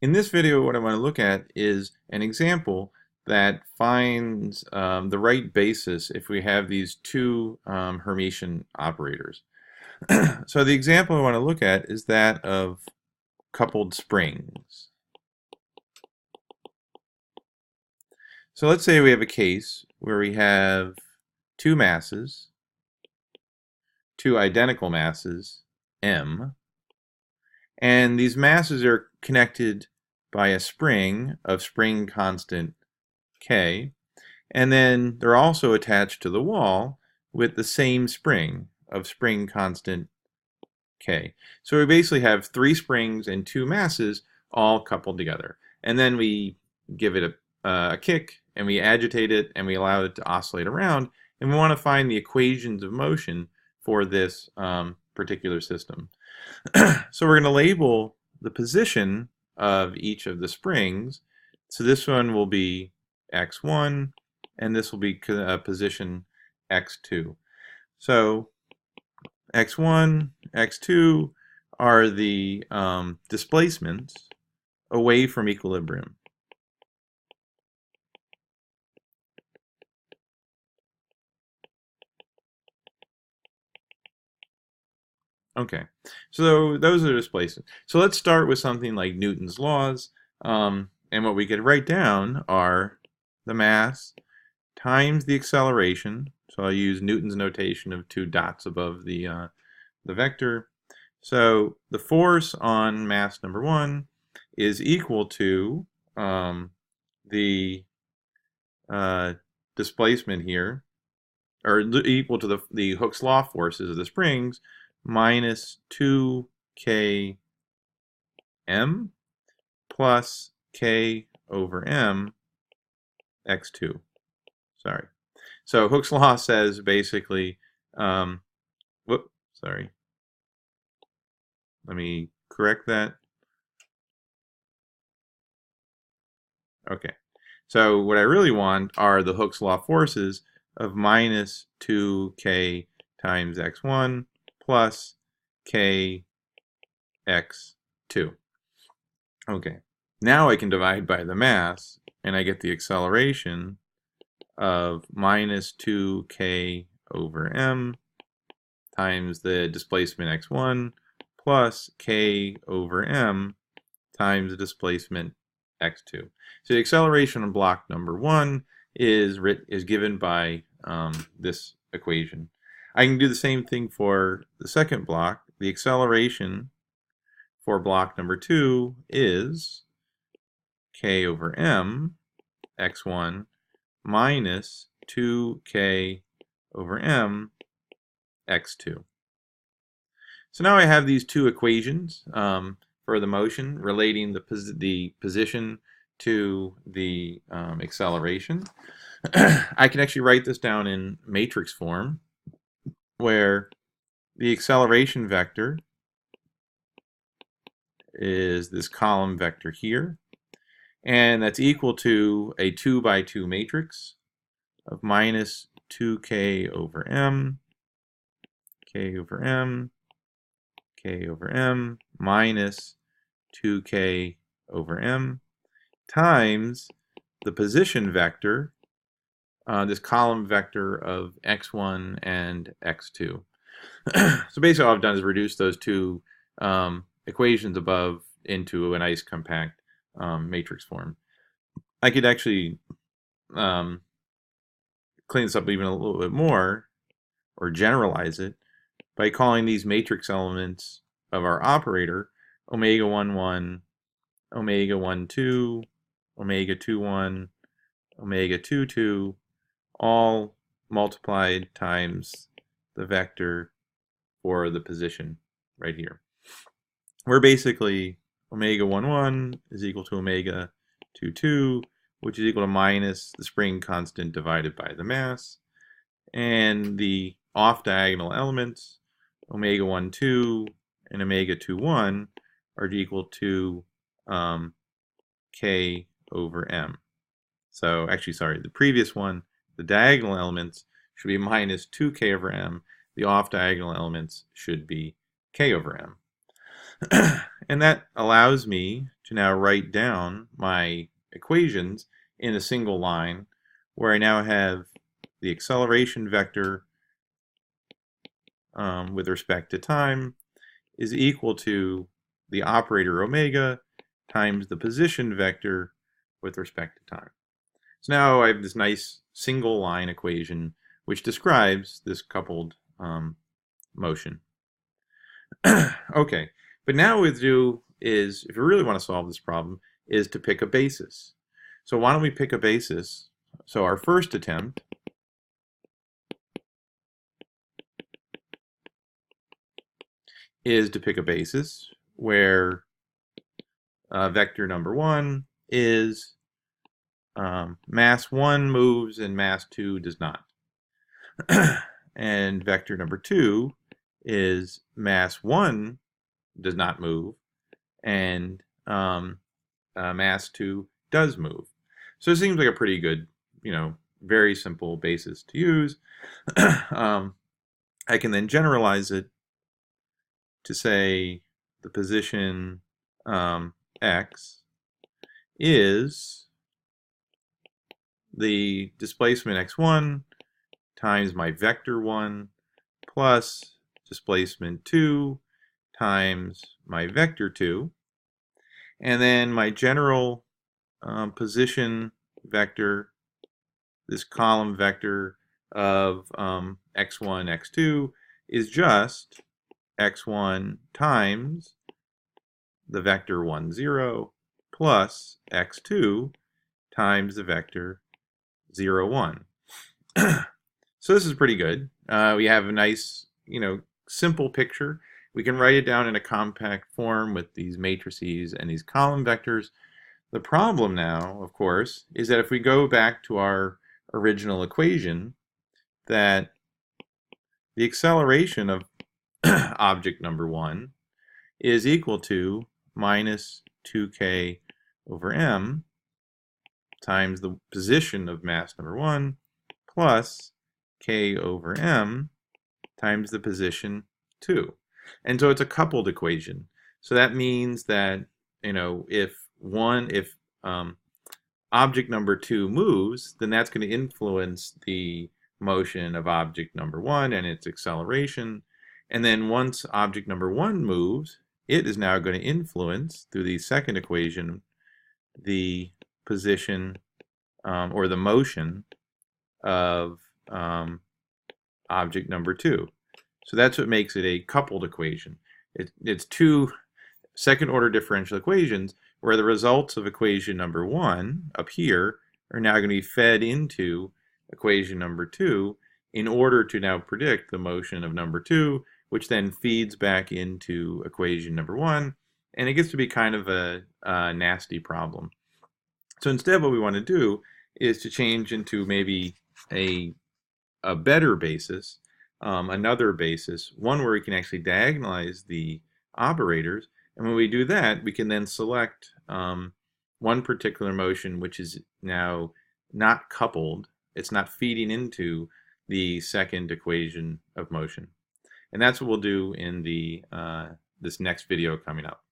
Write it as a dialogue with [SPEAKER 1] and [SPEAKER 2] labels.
[SPEAKER 1] In this video, what I want to look at is an example that finds the right basis if we have these two Hermitian operators. So the example I want to look at is that of coupled springs. So let's say we have a case where we have two masses, two identical masses, M, and these masses are connected by a spring of spring constant K, and then they're also attached to the wall with the same spring of spring constant K. So we basically have three springs and two masses all coupled together. And then we give it a kick, and we agitate it, and we allow it to oscillate around, and we want to find the equations of motion for this particular system. So we're going to label the position of each of the springs. So this one will be x1, and this will be position x2. So x1, x2 are the displacements away from equilibrium. Okay, so those are displacements. So let's start with something like Newton's laws, and what we could write down are the mass times the acceleration. So I'll use Newton's notation of two dots above the vector. So the force on mass number one is equal to the displacement here, or equal to the Hooke's law forces of the springs, minus 2km plus k over m x2. Sorry. So Hooke's law says basically, sorry. Let me correct that. Okay. So what I really want are the Hooke's law forces of minus 2k times x1 plus k x2. Okay. Now I can divide by the mass, and I get the acceleration of minus 2k over m times the displacement x1 plus k over m times the displacement x2. So the acceleration on block number one is given by this equation. I can do the same thing for the second block. The acceleration for block number two is k over m x1 minus 2k over m x2. So now I have these two equations for the motion relating the position to the acceleration. I can actually write this down in matrix form, where the acceleration vector is this column vector here, and that's equal to a 2 by 2 matrix of minus 2k over m, k over m, k over m, minus 2k over m, times the position vector, this column vector of x1 and x2. So basically all I've done is reduce those two equations above into a nice compact matrix form. I could actually clean this up even a little bit more, or generalize it, by calling these matrix elements of our operator omega 11, omega 12, omega 21, omega 22, all multiplied times the vector for the position right here. Where basically omega 11 is equal to omega 22, which is equal to minus the spring constant divided by the mass, and the off-diagonal elements, omega 12 and omega 21, are equal to k over m. So actually, sorry, the previous one, the diagonal elements should be minus 2k over m. The off-diagonal elements should be k over m. And that allows me to now write down my equations in a single line, where I now have the acceleration vector with respect to time is equal to the operator omega times the position vector with respect to time. So now I have this nice single line equation which describes this coupled motion. Okay, but now what we do is, if you really want to solve this problem, is to pick a basis. So why don't we pick a basis? So our first attempt is to pick a basis where vector number 1 is mass 1 moves and mass 2 does not. And vector number 2 is mass 1 does not move and mass 2 does move. So it seems like a pretty good, very simple basis to use. I can then generalize it to say the position x is the displacement x1 times my vector 1 plus displacement 2 times my vector 2. And then my general position vector, this column vector of x1, x2, is just x1 times the vector 1, 0 plus x2 times the vector 0, 1. So this is pretty good. We have a nice, simple picture. We can write it down in a compact form with these matrices and these column vectors. The problem now, of course, is that if we go back to our original equation, that the acceleration of object number 1 is equal to minus 2k over m times the position of mass number 1 plus k over m times the position 2. And so it's a coupled equation. So that means that, if object number 2 moves, then that's going to influence the motion of object number 1 and its acceleration. And then once object number 1 moves, it is now going to influence, through the second equation, the position or the motion of object number 2. So that's what makes it a coupled equation. It's two second-order differential equations where the results of equation number 1 up here are now going to be fed into equation number 2 in order to now predict the motion of number 2, which then feeds back into equation number 1, and it gets to be kind of a nasty problem. So instead what we want to do is to change into maybe a better basis, another basis, one where we can actually diagonalize the operators. And when we do that, we can then select one particular motion which is now not coupled. It's not feeding into the second equation of motion. And that's what we'll do in the this next video coming up.